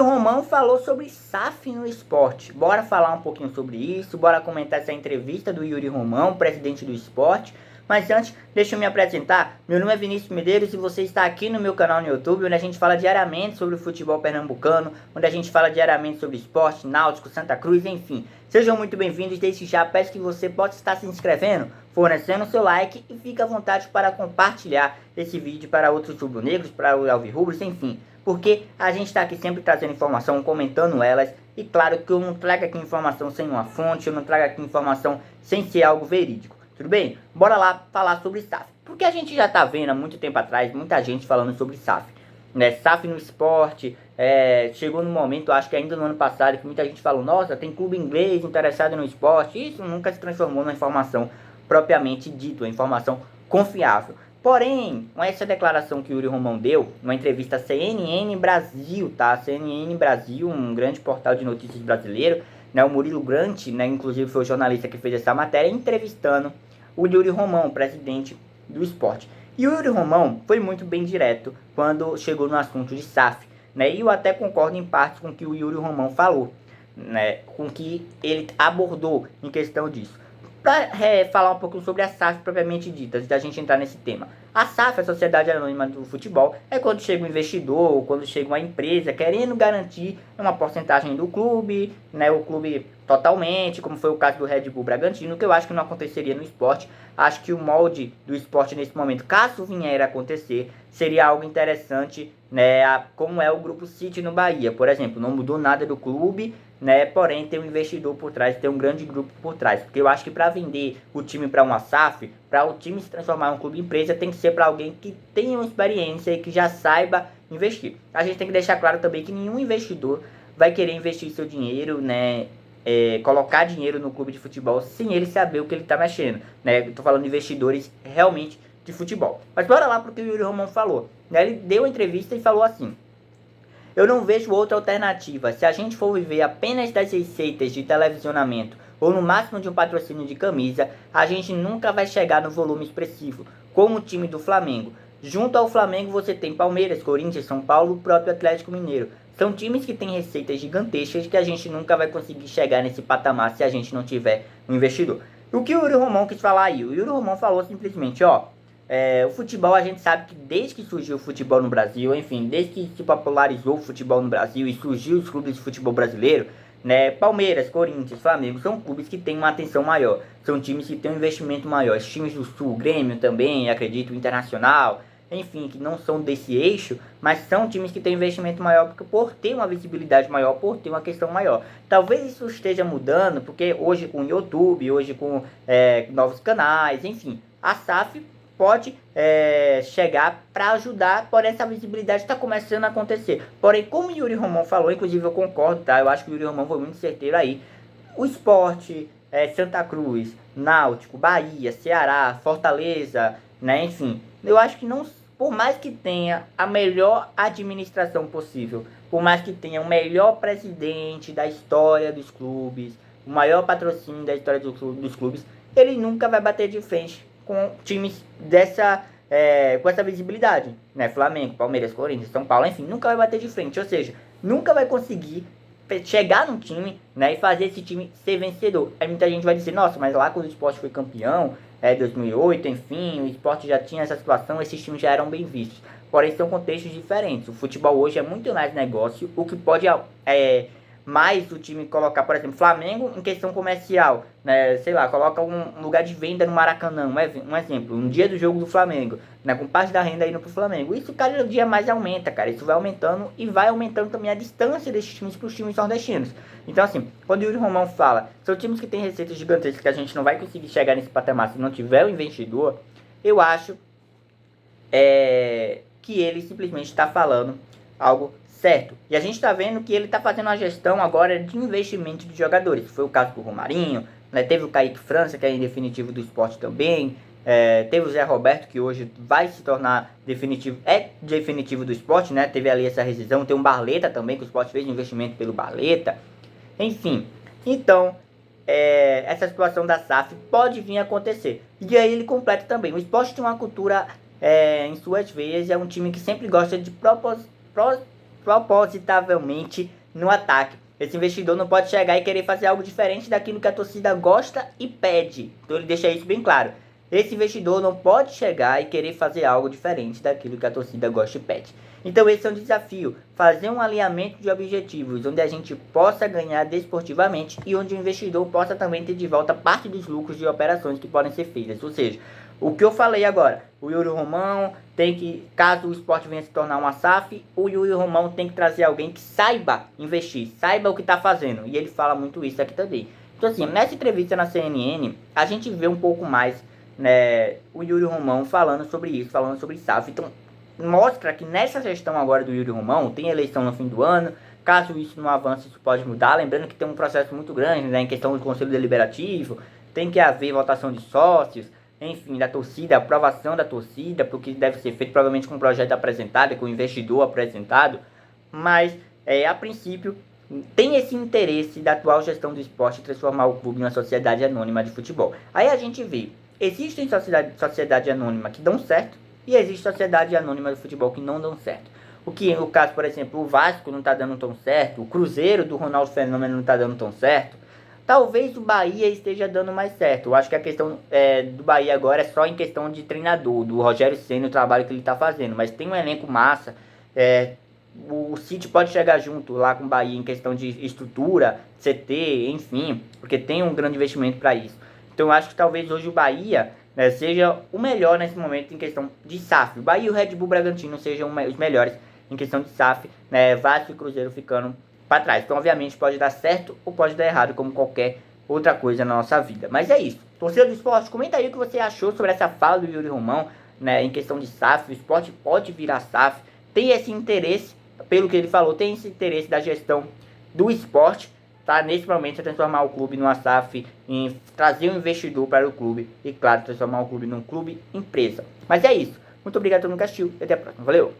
Romão falou sobre SAF no esporte. Bora falar um pouquinho sobre isso, bora comentar essa entrevista do Yuri Romão, presidente do esporte. Mas antes, deixa eu me apresentar. Meu nome é Vinícius Medeiros e você está aqui no meu canal no YouTube, onde a gente fala diariamente sobre o futebol pernambucano, onde a gente fala diariamente sobre esporte, Náutico, Santa Cruz, enfim. Sejam muito bem-vindos, desde já peço que você possa estar se inscrevendo, fornecendo seu like e fique à vontade para compartilhar esse vídeo para outros rubro-negros, para os alvirrubros, enfim. Porque a gente está aqui sempre trazendo informação, comentando elas. E claro que eu não trago aqui informação sem uma fonte, eu não trago aqui informação sem ser algo verídico. Tudo bem? Bora lá falar sobre SAF. Porque a gente já está vendo há muito tempo atrás, muita gente falando sobre SAF. Né? SAF no esporte, chegou no momento, acho que ainda no ano passado, que muita gente falou, nossa, tem clube inglês interessado no esporte. Isso nunca se transformou numa informação propriamente dita, uma informação confiável. Porém, com essa declaração que o Yuri Romão deu, numa entrevista à CNN Brasil, tá? CNN Brasil, um grande portal de notícias brasileiro, né? O Murilo Grant, né? Inclusive foi o jornalista que fez essa matéria, entrevistando o Yuri Romão, presidente do esporte. E o Yuri Romão foi muito bem direto quando chegou no assunto de SAF, né? E eu até concordo em partes com o que o Yuri Romão falou, né? Com o que ele abordou em questão disso. Para falar um pouco sobre a SAF propriamente dita, antes da gente entrar nesse tema. A SAF, a Sociedade Anônima do Futebol, é quando chega um investidor ou quando chega uma empresa querendo garantir uma porcentagem do clube, né, o clube totalmente, como foi o caso do Red Bull Bragantino, que eu acho que não aconteceria no esporte. Acho que o molde do esporte nesse momento, caso vier a acontecer, seria algo interessante, né, como é o Grupo City no Bahia, por exemplo. Não mudou nada do clube, né, porém tem um investidor por trás, tem um grande grupo por trás, porque eu acho que para vender o time para uma SAF, para o time se transformar em um clube empresa, tem que ser para alguém que tenha uma experiência e que já saiba investir. A gente tem que deixar claro também que nenhum investidor vai querer investir seu dinheiro, né, colocar dinheiro no clube de futebol sem ele saber o que ele está mexendo, né? Eu tô falando de investidores realmente de futebol. Mas bora lá pro que o Yuri Romão falou, né? Ele deu uma entrevista e falou assim: eu não vejo outra alternativa. Se a gente for viver apenas das receitas de televisionamento ou no máximo de um patrocínio de camisa, a gente nunca vai chegar no volume expressivo, como o time do Flamengo. Junto ao Flamengo você tem Palmeiras, Corinthians, São Paulo, o próprio Atlético Mineiro. São times que têm receitas gigantescas que a gente nunca vai conseguir chegar nesse patamar se a gente não tiver um investidor. O que o Yuri Romão quis falar aí? O Yuri Romão falou simplesmente, ó, o futebol, a gente sabe que desde que surgiu o futebol no Brasil, enfim, desde que se popularizou o futebol no Brasil e surgiu os clubes de futebol brasileiro, né, Palmeiras, Corinthians, Flamengo, são clubes que têm uma atenção maior, são times que têm um investimento maior. Os times do Sul, Grêmio também, acredito, Internacional, enfim, que não são desse eixo, mas são times que têm investimento maior por ter uma visibilidade maior, por ter uma questão maior. Talvez isso esteja mudando, porque hoje com o YouTube, hoje com novos canais, enfim, a SAF pode chegar para ajudar, porém essa visibilidade está começando a acontecer. Porém, como o Yuri Romão falou, inclusive eu concordo, tá? Eu acho que o Yuri Romão foi muito certeiro aí. O esporte, Santa Cruz, Náutico, Bahia, Ceará, Fortaleza, né? Enfim, eu acho que não, por mais que tenha a melhor administração possível, por mais que tenha o melhor presidente da história dos clubes, o maior patrocínio da história dos clubes, ele nunca vai bater de frente com times com essa visibilidade, né? Flamengo, Palmeiras, Corinthians, São Paulo, enfim, nunca vai bater de frente, ou seja, nunca vai conseguir chegar num time, né, e fazer esse time ser vencedor. Aí muita gente vai dizer, nossa, mas lá quando o Sport foi campeão, 2008, enfim, o Sport já tinha essa situação, esses times já eram bem vistos. Porém, são contextos diferentes. O futebol hoje é muito mais negócio, o que pode mais o time colocar, por exemplo, Flamengo em questão comercial, né, sei lá, coloca um lugar de venda no Maracanã, um exemplo, um dia do jogo do Flamengo, né, com parte da renda indo pro Flamengo. Isso cada dia mais aumenta, cara, isso vai aumentando e vai aumentando também a distância desses times pros times nordestinos. Então, assim, quando o Yuri Romão fala, são times que têm receitas gigantescas que a gente não vai conseguir chegar nesse patamar se não tiver um investidor, eu acho que ele simplesmente está falando algo certo. E a gente está vendo que ele está fazendo uma gestão agora de investimento de jogadores. Foi o caso do Romarinho, né? Teve o Kaique França, que é em definitivo do esporte também. Teve o Zé Roberto, que hoje vai se tornar definitivo do esporte, né? Teve ali essa rescisão. Tem um Barleta também, que o esporte fez investimento pelo Barleta. Enfim, então, essa situação da SAF pode vir a acontecer. E aí ele completa também. O esporte tem uma cultura em suas veias, é um time que sempre gosta de propositavelmente no ataque. Esse investidor não pode chegar e querer fazer algo diferente daquilo que a torcida gosta e pede. Então ele deixa isso bem claro. Esse investidor não pode chegar e querer fazer algo diferente daquilo que a torcida gosta e pede. Então esse é um desafio, fazer um alinhamento de objetivos, onde a gente possa ganhar desportivamente e onde o investidor possa também ter de volta parte dos lucros de operações que podem ser feitas. Ou seja, o que eu falei agora, o Yuri Romão tem que, caso o esporte venha se tornar uma SAF, o Yuri Romão tem que trazer alguém que saiba investir, saiba o que está fazendo. E ele fala muito isso aqui também. Então assim, nessa entrevista na CNN, a gente vê um pouco mais, né, o Yuri Romão falando sobre isso, falando sobre SAF. Então mostra que nessa gestão agora do Yuri Romão, tem eleição no fim do ano, caso isso não avance, isso pode mudar, lembrando que tem um processo muito grande, né, em questão do Conselho Deliberativo, tem que haver votação de sócios, enfim, da torcida, aprovação da torcida, porque deve ser feito provavelmente com um projeto apresentado, com o investidor apresentado, mas a princípio tem esse interesse da atual gestão do esporte transformar o clube em uma sociedade anônima de futebol. Aí a gente vê, existem sociedade anônima que dão certo, e existe sociedade anônima do futebol que não dão certo. O que, no caso, por exemplo, o Vasco não está dando tão certo, o Cruzeiro do Ronaldo Fenômeno não está dando tão certo, talvez o Bahia esteja dando mais certo. Eu acho que a questão do Bahia agora é só em questão de treinador, do Rogério Ceni, o trabalho que ele está fazendo, mas tem um elenco massa, o City pode chegar junto lá com o Bahia em questão de estrutura, CT, enfim, porque tem um grande investimento para isso. Então eu acho que talvez hoje o Bahia seja o melhor nesse momento em questão de SAF. O Bahia e o Red Bull Bragantino sejam os melhores em questão de SAF, Vasco e Cruzeiro ficando para trás. Então, obviamente, pode dar certo ou pode dar errado, como qualquer outra coisa na nossa vida. Mas é isso. Torcedor do esporte, comenta aí o que você achou sobre essa fala do Yuri Romão, em questão de SAF. O esporte pode virar SAF. Tem esse interesse, pelo que ele falou, tem esse interesse da gestão do esporte, tá, nesse momento, é transformar o clube numa SAF, em trazer um investidor para o clube e, claro, transformar o clube num clube empresa. Mas é isso. Muito obrigado a todo mundo que assistiu e até a próxima. Valeu!